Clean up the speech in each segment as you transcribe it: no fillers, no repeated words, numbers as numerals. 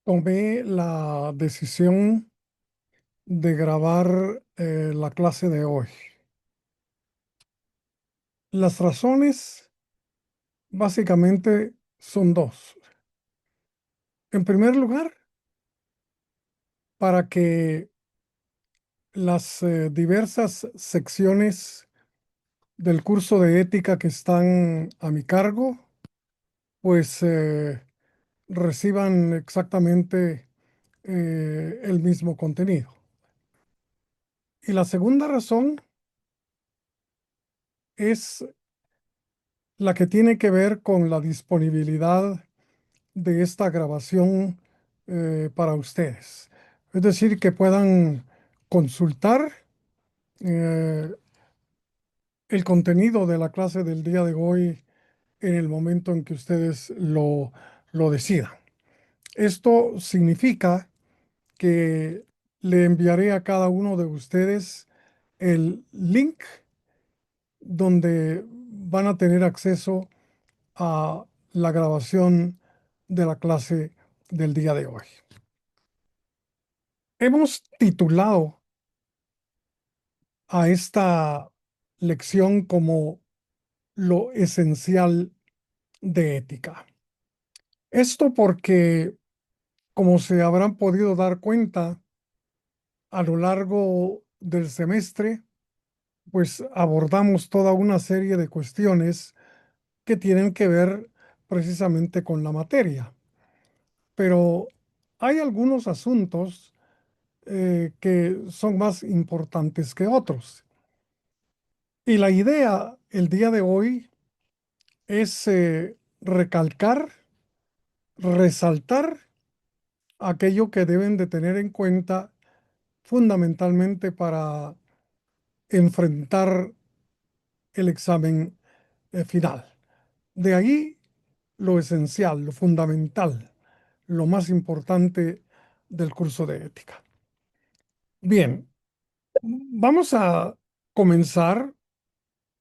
Tomé la decisión de grabar la clase de hoy. Las razones básicamente son dos. En primer lugar, para que las diversas secciones del curso de ética que están a mi cargo, pues reciban exactamente el mismo contenido. Y la segunda razón es la que tiene que ver con la disponibilidad de esta grabación para ustedes. Es decir, que puedan consultar eh, el contenido de la clase del día de hoy en el momento en que ustedes lo decidan. Esto significa que le enviaré a cada uno de ustedes el link donde van a tener acceso a la grabación de la clase del día de hoy. Hemos titulado a esta lección como lo esencial de ética. Esto porque, como se habrán podido dar cuenta, a lo largo del semestre, pues abordamos toda una serie de cuestiones que tienen que ver precisamente con la materia. Pero hay algunos asuntos que son más importantes que otros. Y la idea el día de hoy es recalcar, resaltar aquello que deben de tener en cuenta fundamentalmente para enfrentar el examen final. De ahí lo esencial, lo fundamental, lo más importante del curso de ética. Bien, vamos a comenzar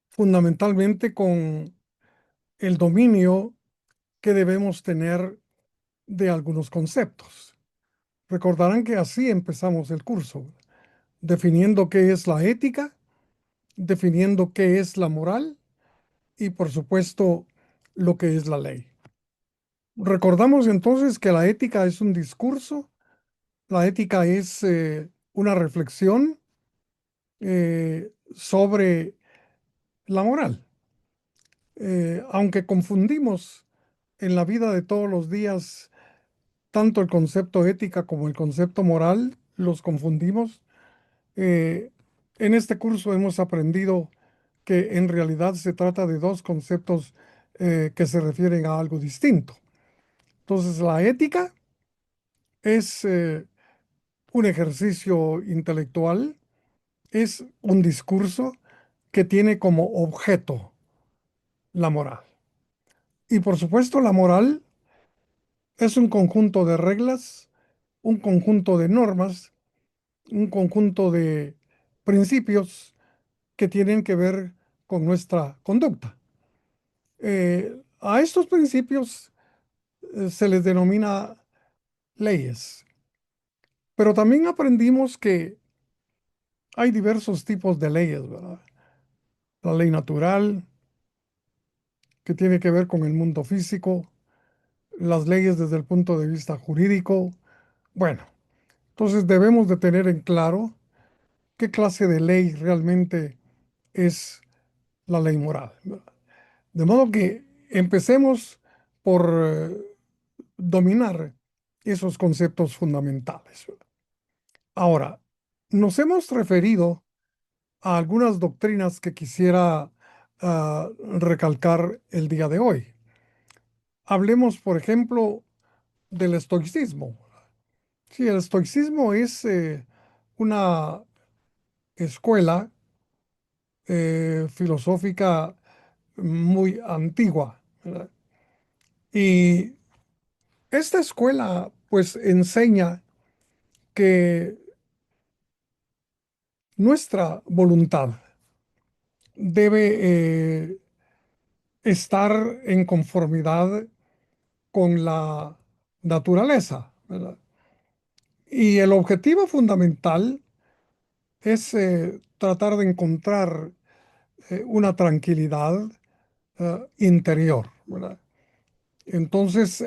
fundamentalmente con el dominio que debemos tener de algunos conceptos. Recordarán que así empezamos el curso, definiendo qué es la ética, definiendo qué es la moral y, por supuesto, lo que es la ley. Recordamos entonces que la ética es un discurso, la ética es una reflexión sobre la moral. Aunque confundimos en la vida de todos los días tanto el concepto ética como el concepto moral, los confundimos. Eh, en este curso hemos aprendido que en realidad se trata de dos conceptos que se refieren a algo distinto. Entonces, la ética es un ejercicio intelectual, es un discurso que tiene como objeto la moral. Y por supuesto, la moral es un conjunto de reglas, un conjunto de normas, un conjunto de principios que tienen que ver con nuestra conducta. A estos principios se les denomina leyes, pero también aprendimos que hay diversos tipos de leyes, ¿verdad? La ley natural, que tiene que ver con el mundo físico, las leyes desde el punto de vista jurídico. Bueno, entonces debemos de tener en claro qué clase de ley realmente es la ley moral, ¿verdad? De modo que empecemos por dominar esos conceptos fundamentales. Ahora, nos hemos referido a algunas doctrinas que quisiera recalcar el día de hoy. Hablemos, por ejemplo, del estoicismo. Sí, el estoicismo es una escuela filosófica muy antigua, ¿verdad? Y esta escuela pues enseña que nuestra voluntad debe estar en conformidad con la naturaleza, ¿verdad? Y el objetivo fundamental es tratar de encontrar una tranquilidad interior, ¿verdad? Entonces,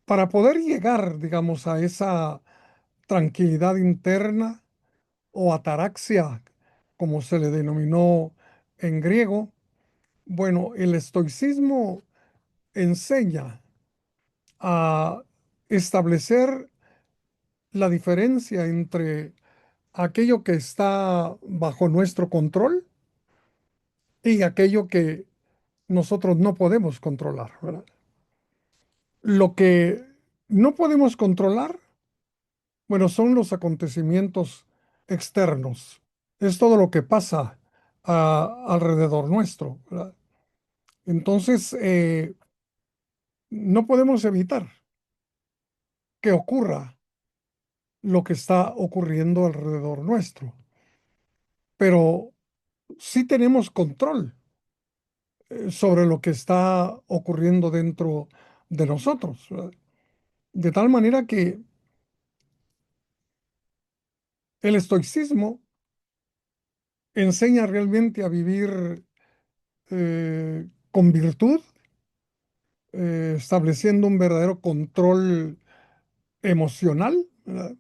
para poder llegar, digamos, a esa tranquilidad interna o ataraxia, como se le denominó en griego, bueno, el estoicismo enseña a establecer la diferencia entre aquello que está bajo nuestro control y aquello que nosotros no podemos controlar, ¿verdad? Lo que no podemos controlar, bueno, son los acontecimientos externos. Es todo lo que pasa alrededor nuestro, ¿verdad? Entonces, no podemos evitar que ocurra lo que está ocurriendo alrededor nuestro, pero sí tenemos control sobre lo que está ocurriendo dentro de nosotros, ¿verdad? De tal manera que el estoicismo enseña realmente a vivir con virtud, estableciendo un verdadero control emocional, ¿verdad?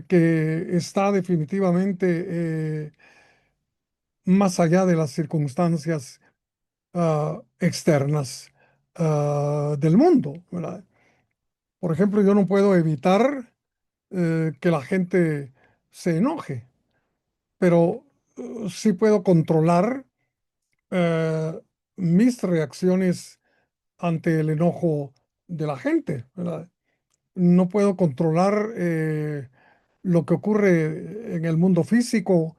Que está definitivamente más allá de las circunstancias externas del mundo, ¿verdad? Por ejemplo, yo no puedo evitar que la gente se enoje, pero sí puedo controlar eh, mis reacciones ante el enojo de la gente, ¿verdad? No puedo controlar lo que ocurre en el mundo físico,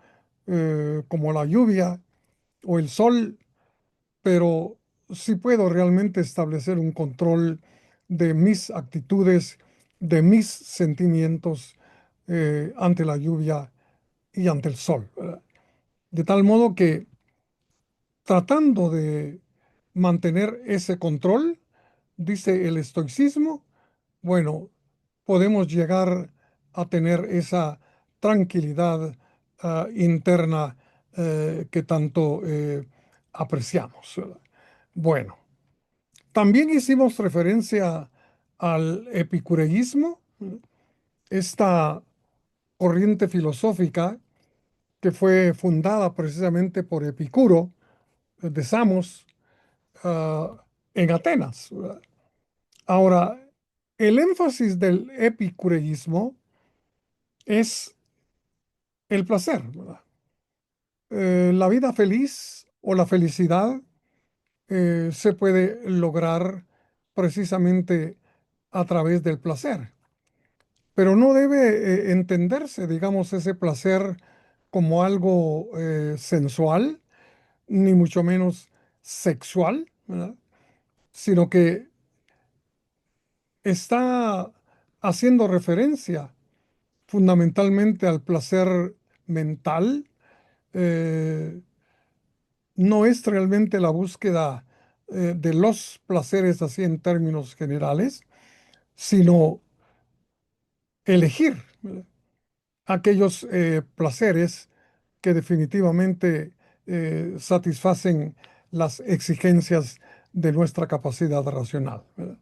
como la lluvia o el sol, pero sí puedo realmente establecer un control de mis actitudes, de mis sentimientos ante la lluvia y ante el sol, ¿verdad? De tal modo que tratando de mantener ese control, dice el estoicismo, bueno, podemos llegar a tener esa tranquilidad interna que tanto apreciamos, ¿verdad? Bueno, también hicimos referencia al epicureísmo, esta corriente filosófica que fue fundada precisamente por Epicuro de Samos ah, en Atenas, ¿verdad? Ahora, el énfasis del epicureísmo es el placer, ¿verdad? La vida feliz o la felicidad se puede lograr precisamente a través del placer, pero no debe entenderse, digamos, ese placer como algo sensual, ni mucho menos sexual, ¿verdad? Sino que está haciendo referencia fundamentalmente al placer mental. eh, no es realmente la búsqueda de los placeres así en términos generales, sino elegir, ¿verdad? Aquellos placeres que definitivamente satisfacen las exigencias de nuestra capacidad racional, ¿verdad?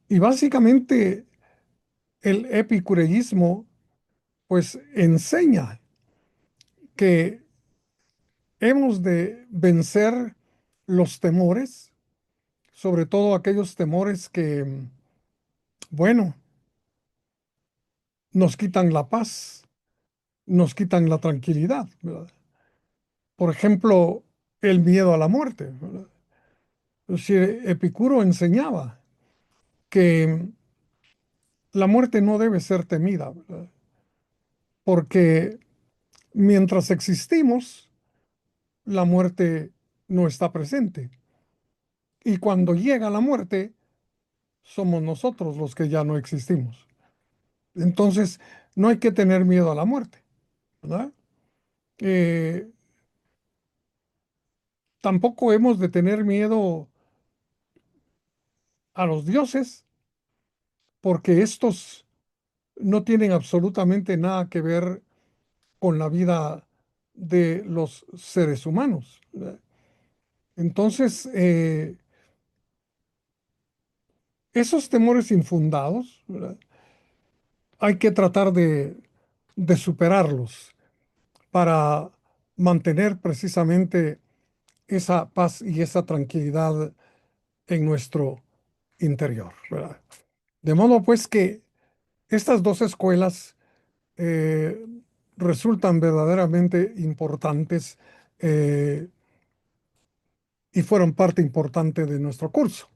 Y básicamente el epicureísmo pues enseña que hemos de vencer los temores, sobre todo aquellos temores que, bueno, nos quitan la paz, nos quitan la tranquilidad, ¿verdad? Por ejemplo, el miedo a la muerte, ¿verdad? Si Epicuro enseñaba que la muerte no debe ser temida, ¿verdad? Porque mientras existimos, la muerte no está presente. Y cuando llega la muerte, somos nosotros los que ya no existimos. Entonces, no hay que tener miedo a la muerte, ¿verdad? Eh, tampoco hemos de tener miedo a los dioses, porque estos no tienen absolutamente nada que ver con la vida de los seres humanos, ¿verdad? Entonces, esos temores infundados, ¿verdad? Hay que tratar de superarlos para mantener precisamente esa paz y esa tranquilidad en nuestro interior, ¿verdad? De modo pues que estas dos escuelas eh, resultan verdaderamente importantes, eh, y fueron parte importante de nuestro curso.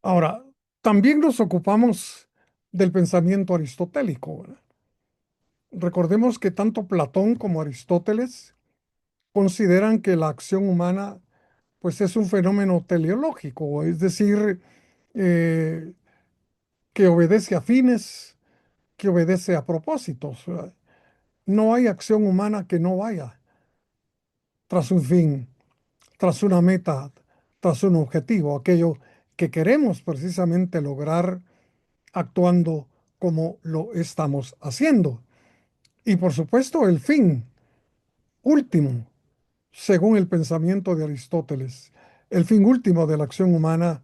Ahora, también nos ocupamos del pensamiento aristotélico, ¿verdad? Recordemos que tanto Platón como Aristóteles consideran que la acción humana pues es un fenómeno teleológico, es decir, eh, que obedece a fines, que obedece a propósitos, ¿verdad? No hay acción humana que no vaya tras un fin, tras una meta, tras un objetivo, aquello que queremos precisamente lograr actuando como lo estamos haciendo. Y por supuesto, el fin último, según el pensamiento de Aristóteles, el fin último de la acción humana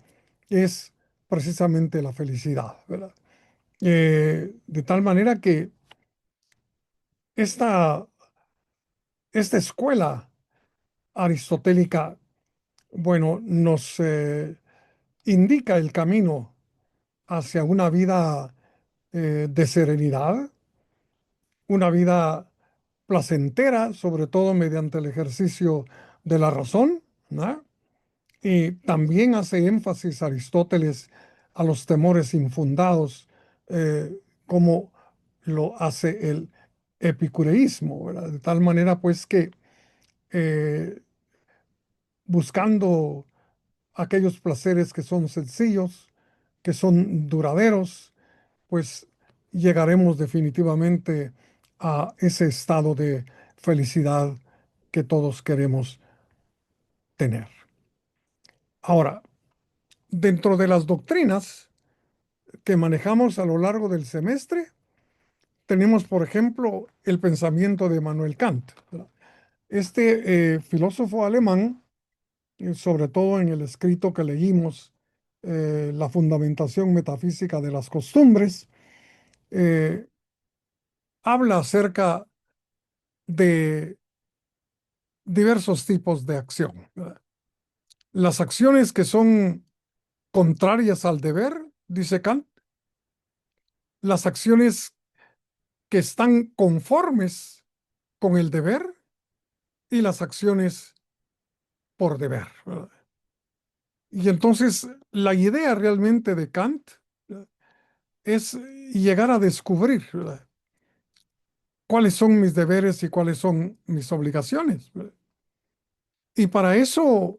es precisamente la felicidad, ¿verdad? De tal manera que esta, esta escuela aristotélica, bueno, nos indica el camino hacia una vida de serenidad, una vida placentera, sobre todo mediante el ejercicio de la razón, ¿no? Y también hace énfasis Aristóteles a los temores infundados, como lo hace el epicureísmo, ¿verdad? De tal manera, pues, que eh, buscando aquellos placeres que son sencillos, que son duraderos, pues llegaremos definitivamente a ese estado de felicidad que todos queremos tener. Ahora, dentro de las doctrinas que manejamos a lo largo del semestre, tenemos, por ejemplo, el pensamiento de Manuel Kant, ¿verdad? Este filósofo alemán, sobre todo en el escrito que leímos, La fundamentación metafísica de las costumbres, eh, habla acerca de diversos tipos de acción, ¿verdad? Las acciones que son contrarias al deber, dice Kant, las acciones que están conformes con el deber y las acciones por deber, ¿verdad? Y entonces la idea realmente de Kant, ¿verdad?, es llegar a descubrir, ¿verdad?, cuáles son mis deberes y cuáles son mis obligaciones, ¿verdad? Y para eso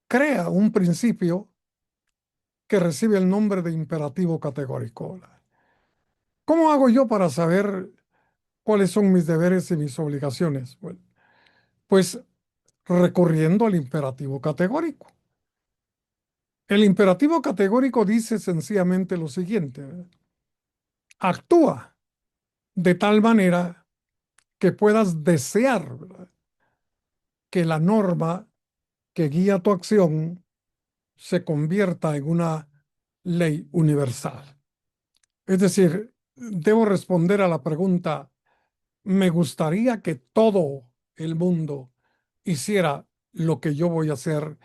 crea un principio que recibe el nombre de imperativo categórico, ¿verdad? ¿Cómo hago yo para saber cuáles son mis deberes y mis obligaciones? Bueno, pues recurriendo al imperativo categórico. El imperativo categórico dice sencillamente lo siguiente: actúa de tal manera que puedas desear, ¿verdad?, que la norma que guía tu acción se convierta en una ley universal. Es decir, debo responder a la pregunta: ¿me gustaría que todo el mundo hiciera lo que yo voy a hacer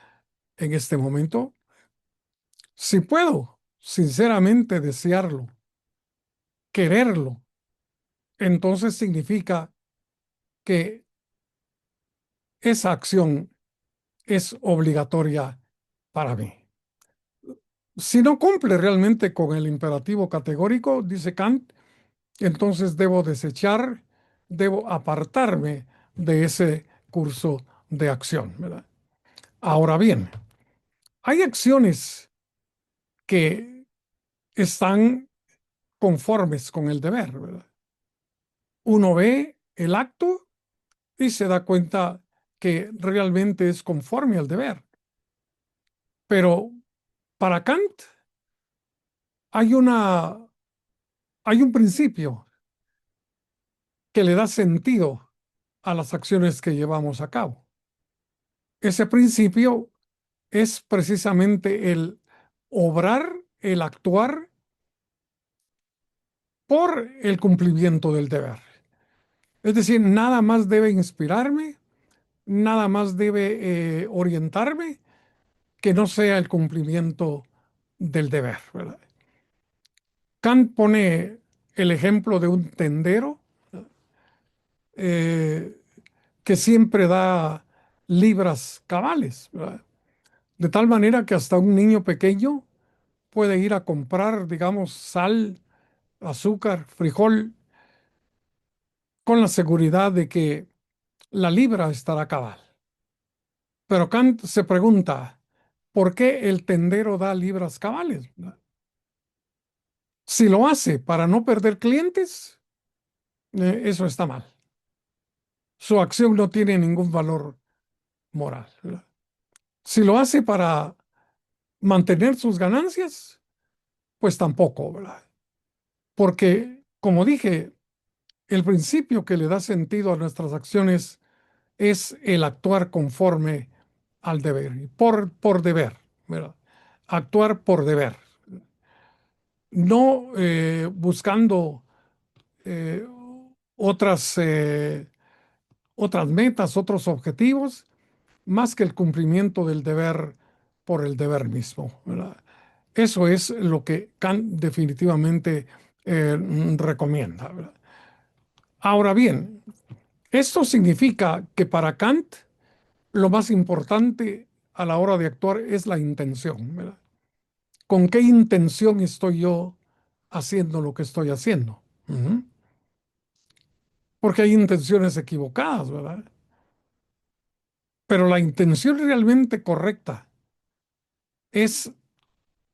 en este momento? Si puedo sinceramente desearlo, quererlo, entonces significa que esa acción es obligatoria para mí. Si no cumple realmente con el imperativo categórico, dice Kant, entonces debo desechar, debo apartarme de ese curso de acción, ¿verdad? Ahora bien, hay acciones que están conformes con el deber, ¿verdad? Uno ve el acto y se da cuenta que realmente es conforme al deber. Pero Para Kant hay hay un principio que le da sentido a las acciones que llevamos a cabo. Ese principio es precisamente el obrar, el actuar por el cumplimiento del deber. Es decir, nada más debe inspirarme, nada más debe orientarme que no sea el cumplimiento del deber, ¿verdad? Kant pone el ejemplo de un tendero eh, que siempre da libras cabales, ¿verdad? De tal manera que hasta un niño pequeño puede ir a comprar, digamos, sal, azúcar, frijol, con la seguridad de que la libra estará cabal. Pero Kant se pregunta, ¿por qué el tendero da libras cabales? Si lo hace para no perder clientes, eso está mal. Su acción no tiene ningún valor moral, ¿verdad? Si lo hace para mantener sus ganancias, pues tampoco, ¿verdad? Porque, como dije, el principio que le da sentido a nuestras acciones es el actuar conforme al deber, y por deber, ¿verdad? Actuar por deber, no buscando eh, otras, otras metas, otros objetivos, más que el cumplimiento del deber por el deber mismo, ¿verdad? Eso es lo que Kant definitivamente recomienda, ¿verdad? Ahora bien, esto significa que para Kant lo más importante a la hora de actuar es la intención, ¿verdad? ¿Con qué intención estoy yo haciendo lo que estoy haciendo? Ujú. Porque hay intenciones equivocadas, ¿verdad? Pero la intención realmente correcta es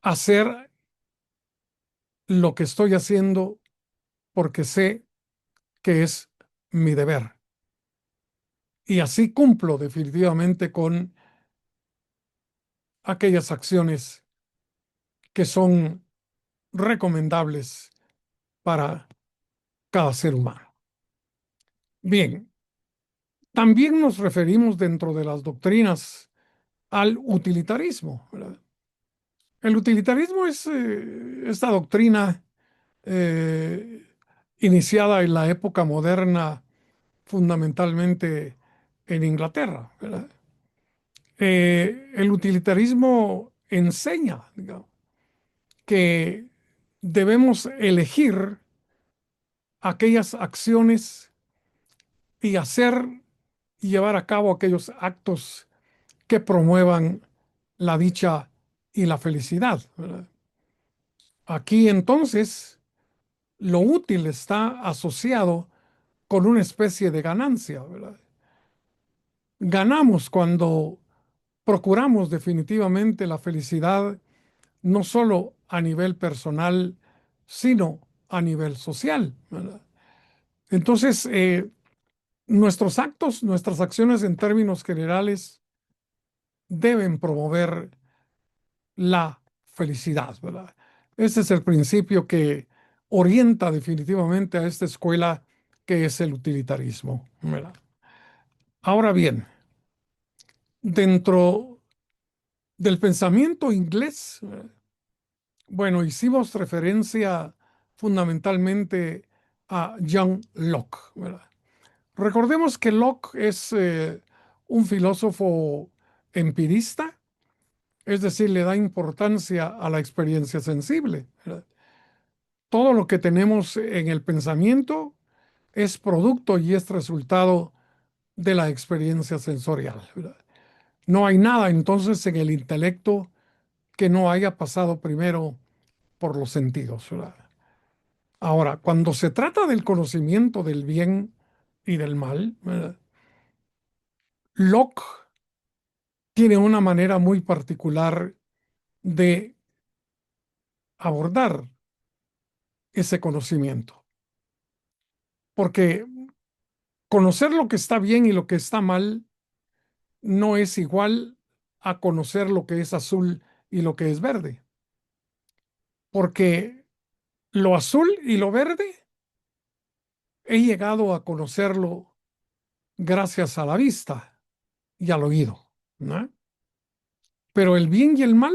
hacer lo que estoy haciendo porque sé que es mi deber. Y así cumplo definitivamente con aquellas acciones que son recomendables para cada ser humano. Bien, también nos referimos dentro de las doctrinas al utilitarismo, ¿verdad? El utilitarismo es esta doctrina eh, iniciada en la época moderna, fundamentalmente en Inglaterra, ¿verdad? El utilitarismo enseña, digamos, que debemos elegir aquellas acciones y hacer y llevar a cabo aquellos actos que promuevan la dicha y la felicidad, ¿verdad? Aquí entonces lo útil está asociado con una especie de ganancia, ¿verdad? Ganamos cuando procuramos definitivamente la felicidad, no solo a nivel personal, sino a nivel social, ¿verdad? Entonces, nuestros actos, nuestras acciones en términos generales deben promover la felicidad, ¿verdad? Ese es el principio que orienta definitivamente a esta escuela que es el utilitarismo, ¿verdad? Ahora bien, dentro del pensamiento inglés, bueno, hicimos referencia fundamentalmente a John Locke, ¿verdad? Recordemos que Locke es un filósofo empirista, es decir, le da importancia a la experiencia sensible, ¿verdad? Todo lo que tenemos en el pensamiento es producto y es resultado de la experiencia sensorial, ¿verdad? No hay nada entonces en el intelecto que no haya pasado primero por los sentidos, ¿verdad? Ahora, cuando se trata del conocimiento del bien y del mal, ¿verdad? Locke tiene una manera muy particular de abordar ese conocimiento, porque conocer lo que está bien y lo que está mal no es igual a conocer lo que es azul y lo que es verde, porque lo azul y lo verde he llegado a conocerlo gracias a la vista y al oído, ¿no? Pero el bien y el mal,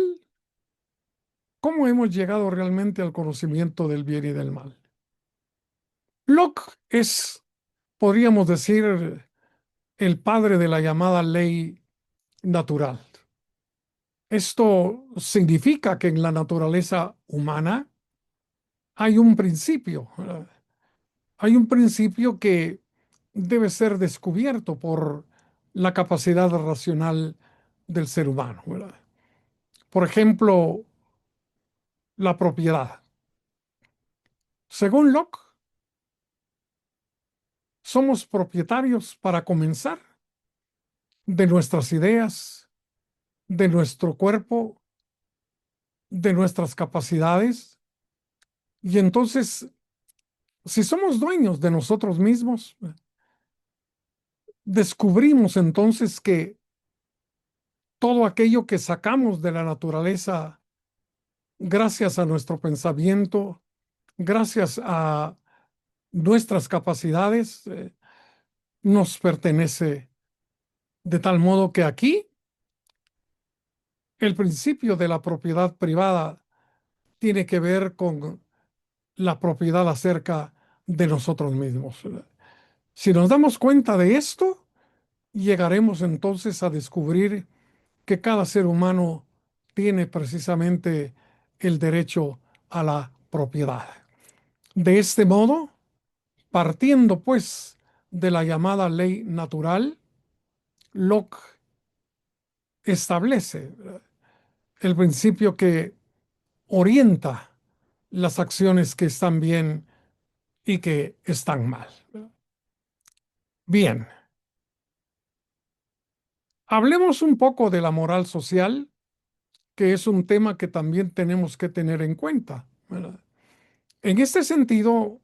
¿cómo hemos llegado realmente al conocimiento del bien y del mal? Locke es, podríamos decir, el padre de la llamada ley natural. Esto significa que en la naturaleza humana hay un principio, ¿verdad? Hay un principio que debe ser descubierto por la capacidad racional del ser humano, ¿verdad? Por ejemplo, la propiedad. Según Locke, somos propietarios para comenzar de nuestras ideas, de nuestro cuerpo, de nuestras capacidades. Y entonces, si somos dueños de nosotros mismos, descubrimos entonces que todo aquello que sacamos de la naturaleza gracias a nuestro pensamiento, gracias a nuestras capacidades, nos pertenece de tal modo que aquí el principio de la propiedad privada tiene que ver con la propiedad acerca de nosotros mismos. Si nos damos cuenta de esto, llegaremos entonces a descubrir que cada ser humano tiene precisamente el derecho a la propiedad. De este modo, partiendo pues de la llamada ley natural, Locke establece el principio que orienta las acciones que están bien y que están mal. Bien, hablemos un poco de la moral social, que es un tema que también tenemos que tener en cuenta, ¿verdad? En este sentido,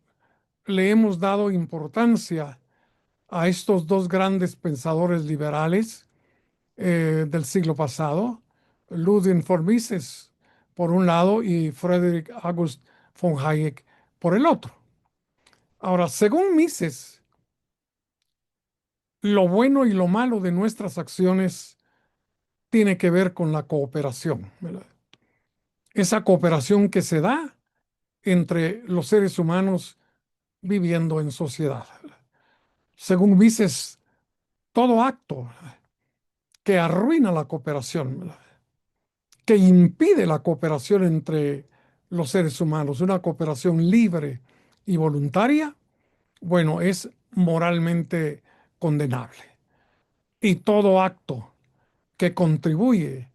le hemos dado importancia a estos dos grandes pensadores liberales del siglo pasado, Ludwig von Mises por un lado y Friedrich August von Hayek por el otro. Ahora, según Mises, lo bueno y lo malo de nuestras acciones tiene que ver con la cooperación, ¿verdad? Esa cooperación que se da entre los seres humanos viviendo en sociedad. Según Mises, todo acto que arruina la cooperación, que impide la cooperación entre los seres humanos, una cooperación libre y voluntaria, bueno, es moralmente condenable. Y todo acto que contribuye,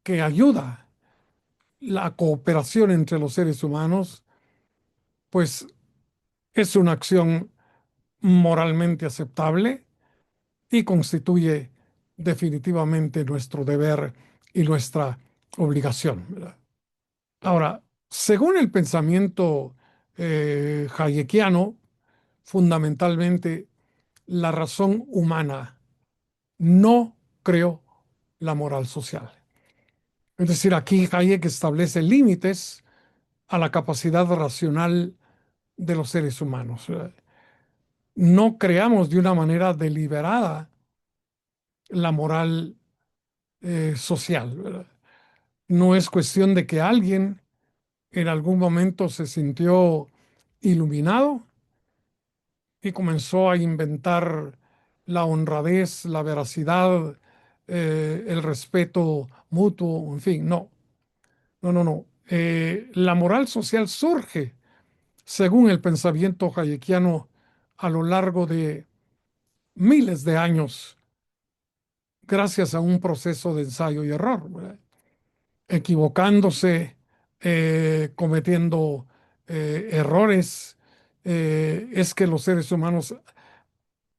que ayuda la cooperación entre los seres humanos, pues es una acción moralmente aceptable y constituye definitivamente nuestro deber y nuestra obligación, ¿verdad? Ahora, según el pensamiento hayekiano, fundamentalmente la razón humana no creó la moral social. Es decir, aquí Hayek establece límites a la capacidad racional de los seres humanos. No creamos de una manera deliberada la moral social, ¿verdad? No es cuestión de que alguien en algún momento se sintió iluminado y comenzó a inventar la honradez, la veracidad, el respeto mutuo, en fin, no, no, no, no. La moral social surge, según el pensamiento hayekiano, a lo largo de miles de años, gracias a un proceso de ensayo y error, ¿verdad? Equivocándose, cometiendo errores, es que los seres humanos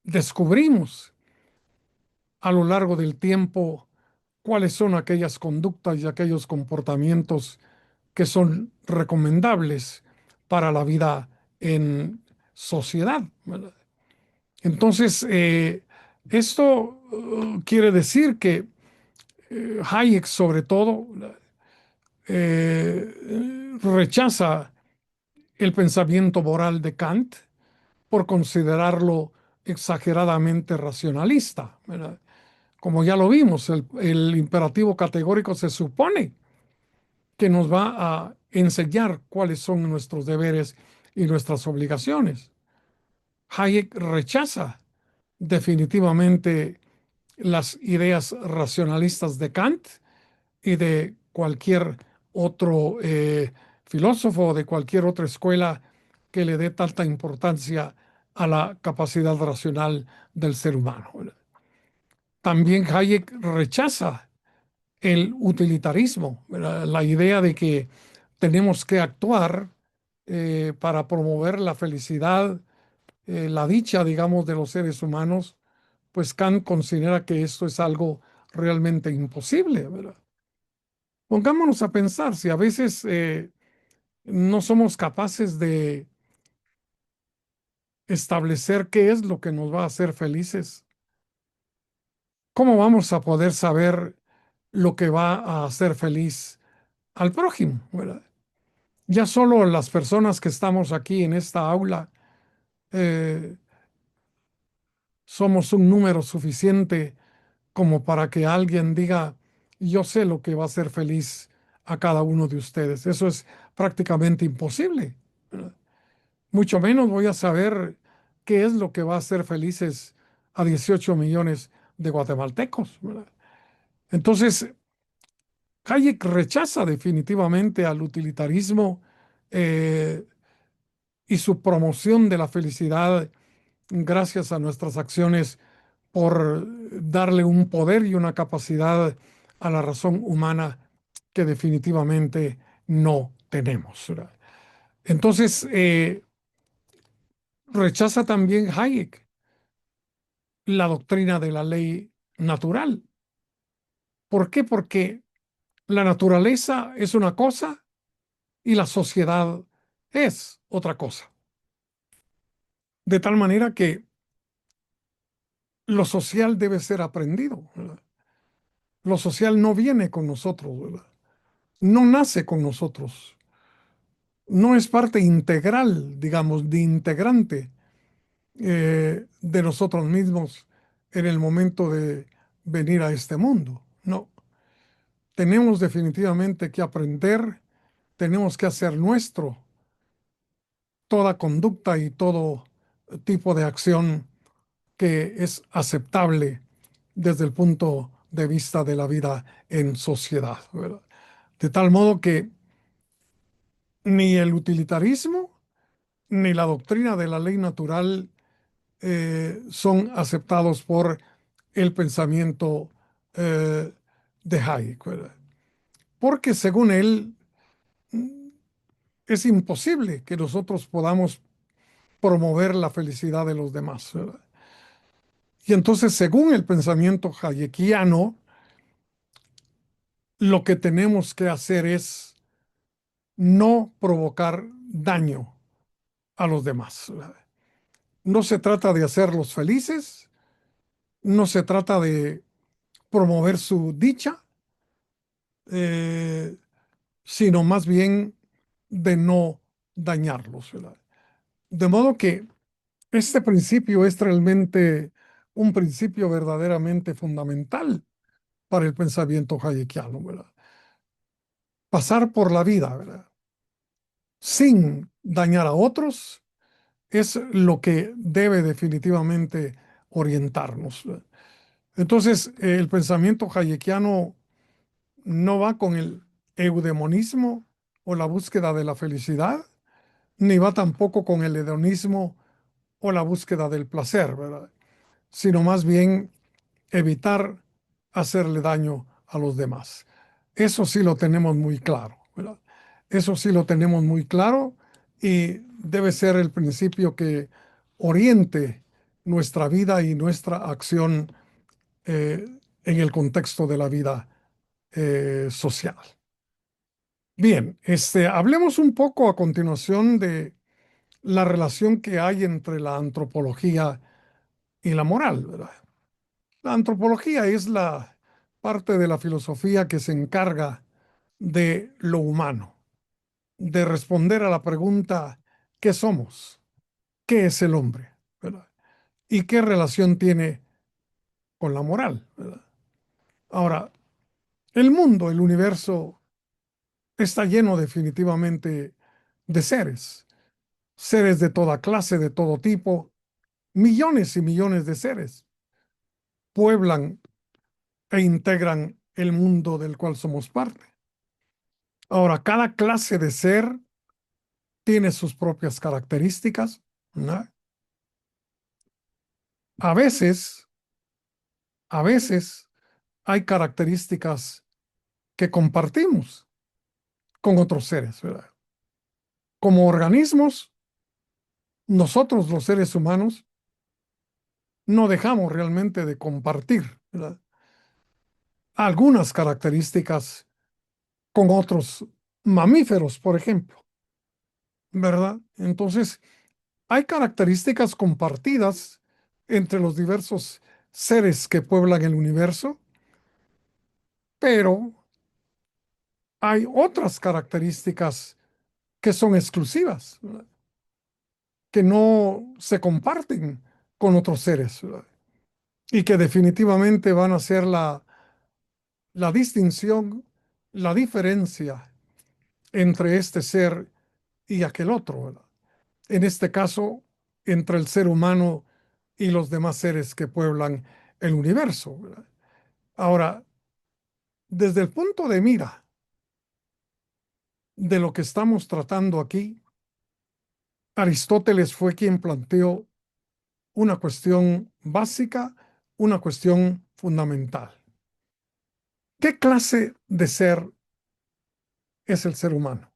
descubrimos a lo largo del tiempo cuáles son aquellas conductas y aquellos comportamientos que son recomendables para la vida en sociedad, ¿verdad? Entonces, esto quiere decir que Hayek, sobre todo, rechaza el pensamiento moral de Kant por considerarlo exageradamente racionalista, ¿verdad? Como ya lo vimos, el imperativo categórico se supone que nos va a enseñar cuáles son nuestros deberes y nuestras obligaciones. Hayek rechaza definitivamente las ideas racionalistas de Kant y de cualquier otro filósofo o de cualquier otra escuela que le dé tanta importancia a la capacidad racional del ser humano. También Hayek rechaza el utilitarismo, ¿verdad? La idea de que tenemos que actuar para promover la felicidad, la dicha, digamos, de los seres humanos, pues Kant considera que esto es algo realmente imposible, ¿verdad? Pongámonos a pensar, si a veces no somos capaces de establecer qué es lo que nos va a hacer felices, ¿cómo vamos a poder saber lo que va a hacer feliz al prójimo, ¿verdad? Ya solo las personas que estamos aquí en esta aula eh, somos un número suficiente como para que alguien diga, yo sé lo que va a hacer feliz a cada uno de ustedes. Eso es prácticamente imposible, ¿verdad? Mucho menos voy a saber qué es lo que va a hacer felices a 18 millones de guatemaltecos, ¿verdad? Entonces, Hayek rechaza definitivamente al utilitarismo eh, y su promoción de la felicidad gracias a nuestras acciones por darle un poder y una capacidad a la razón humana que definitivamente no tenemos, ¿verdad? Entonces, rechaza también Hayek la doctrina de la ley natural. ¿Por qué? Porque la naturaleza es una cosa y la sociedad es otra cosa. De tal manera que lo social debe ser aprendido, ¿verdad? Lo social no viene con nosotros, ¿verdad? No nace con nosotros. No es parte integral, digamos, de integrante de nosotros mismos en el momento de venir a este mundo. No, tenemos definitivamente que aprender, tenemos que hacer nuestro toda conducta y todo tipo de acción que es aceptable desde el punto de vista de la vida en sociedad, ¿verdad? De tal modo que ni el utilitarismo ni la doctrina de la ley natural son aceptados por el pensamiento eh, de Hayek, ¿verdad? Porque según él es imposible que nosotros podamos promover la felicidad de los demás, ¿verdad? Y entonces, según el pensamiento hayekiano, lo que tenemos que hacer es no provocar daño a los demás, ¿verdad? No se trata de hacerlos felices, no se trata de promover su dicha, eh, sino más bien de no dañarlos, ¿verdad? De modo que este principio es realmente un principio verdaderamente fundamental para el pensamiento hayekiano, ¿verdad? Pasar por la vida, ¿verdad? Sin dañar a otros es lo que debe definitivamente orientarnos, ¿verdad? Entonces, el pensamiento hayekiano no va con el eudemonismo o la búsqueda de la felicidad, ni va tampoco con el hedonismo o la búsqueda del placer, ¿verdad? Sino más bien evitar hacerle daño a los demás. Eso sí lo tenemos muy claro, ¿verdad? Eso sí lo tenemos muy claro y debe ser el principio que oriente nuestra vida y nuestra acción en el contexto de la vida social. Bien, hablemos un poco a continuación de la relación que hay entre la antropología y la moral, ¿verdad? La antropología es la parte de la filosofía que se encarga de lo humano, de responder a la pregunta, ¿qué somos? ¿Qué es el hombre? ¿Verdad? ¿Y qué relación tiene con la moral? ¿Verdad? Ahora, el mundo, el universo, está lleno definitivamente de seres, seres de toda clase, de todo tipo, millones y millones de seres pueblan e integran el mundo del cual somos parte. Ahora, cada clase de ser tiene sus propias características, ¿no? A veces, a veces hay características que compartimos con otros seres, ¿verdad? Como organismos, nosotros los seres humanos no dejamos realmente de compartir, ¿verdad? Algunas características con otros mamíferos, por ejemplo, ¿verdad? Entonces, hay características compartidas entre los diversos seres que pueblan el universo, pero hay otras características que son exclusivas, ¿verdad? Que no se comparten con otros seres, ¿verdad? Y que definitivamente van a ser la distinción, la diferencia entre este ser y aquel otro, ¿verdad? En este caso, entre el ser humano y los demás seres que pueblan el universo, ¿verdad? Ahora, desde el punto de mira de lo que estamos tratando aquí, Aristóteles fue quien planteó una cuestión básica, una cuestión fundamental. ¿Qué clase de ser es el ser humano?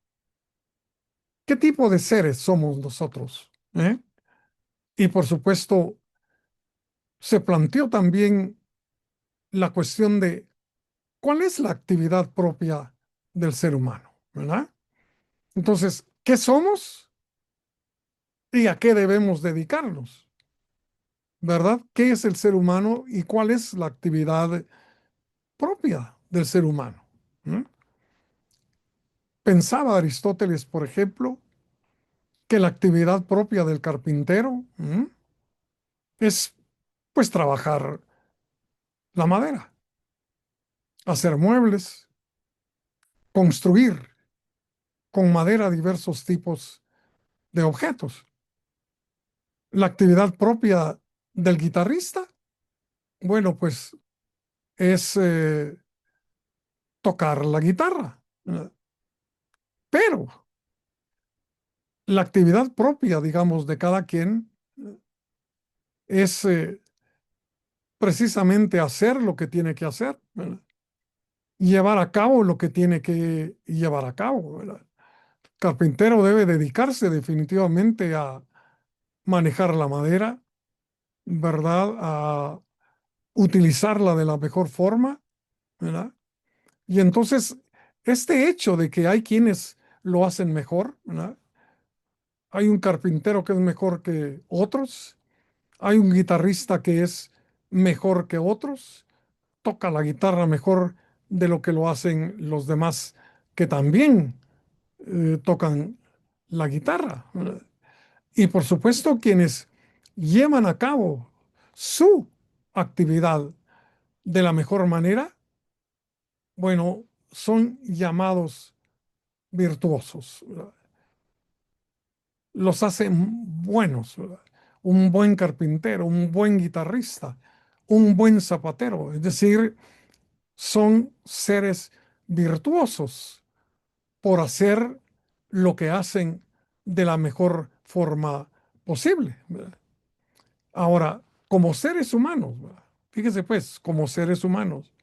¿Qué tipo de seres somos nosotros? ¿Eh? Y por supuesto, se planteó también la cuestión de cuál es la actividad propia del ser humano, ¿verdad? Entonces, ¿qué somos y a qué debemos dedicarnos? ¿Verdad? ¿Qué es el ser humano y cuál es la actividad propia del ser humano? ¿Mm? Pensaba Aristóteles, por ejemplo, que la actividad propia del carpintero es, pues, trabajar la madera, hacer muebles, construir con madera diversos tipos de objetos. La actividad propia del guitarrista, bueno, pues es tocar la guitarra, ¿verdad? Pero la actividad propia, digamos, de cada quien es precisamente hacer lo que tiene que hacer, ¿verdad? Llevar a cabo lo que tiene que llevar a cabo, ¿verdad? Carpintero debe dedicarse definitivamente a manejar la madera, ¿verdad? A utilizarla de la mejor forma, ¿verdad? Y entonces, este hecho de que hay quienes lo hacen mejor, ¿verdad? Hay un carpintero que es mejor que otros, hay un guitarrista que es mejor que otros, toca la guitarra mejor de lo que lo hacen los demás que también tocan la guitarra, ¿verdad? Y por supuesto, quienes llevan a cabo su actividad de la mejor manera, bueno, son llamados virtuosos, ¿verdad? Los hacen buenos, ¿verdad? Un buen carpintero, un buen guitarrista, un buen zapatero, es decir, son seres virtuosos por hacer lo que hacen de la mejor forma posible, ¿verdad? Ahora, como seres humanos, ¿verdad? Fíjese pues, como seres humanos,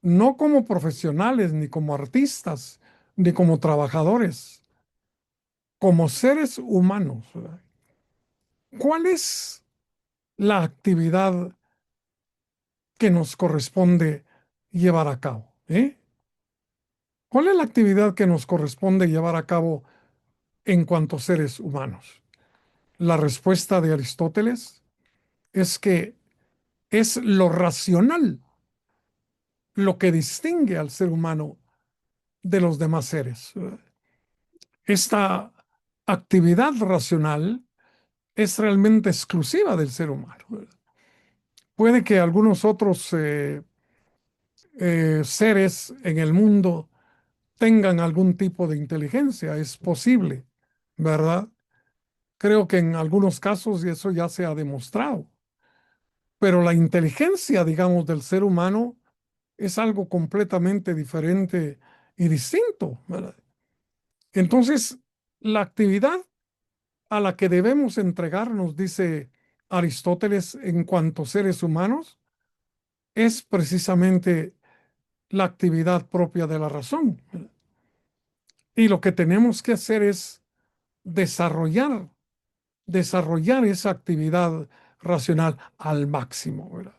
no como profesionales, ni como artistas, ni como trabajadores, como seres humanos, ¿verdad? ¿Cuál es la actividad que nos corresponde llevar a cabo? ¿Eh? ¿Cuál es la actividad que nos corresponde llevar a cabo en cuanto seres humanos? La respuesta de Aristóteles es que es lo racional lo que distingue al ser humano de los demás seres. Esta actividad racional es realmente exclusiva del ser humano. Puede que algunos otros seres en el mundo tengan algún tipo de inteligencia, es posible, ¿verdad? Creo que en algunos casos y eso ya se ha demostrado, pero la inteligencia, digamos, del ser humano es algo completamente diferente y distinto, ¿verdad? Entonces, la actividad a la que debemos entregarnos, dice Aristóteles, en cuanto seres humanos, es precisamente la actividad propia de la razón. Y lo que tenemos que hacer es desarrollar, desarrollar esa actividad racional al máximo, ¿verdad?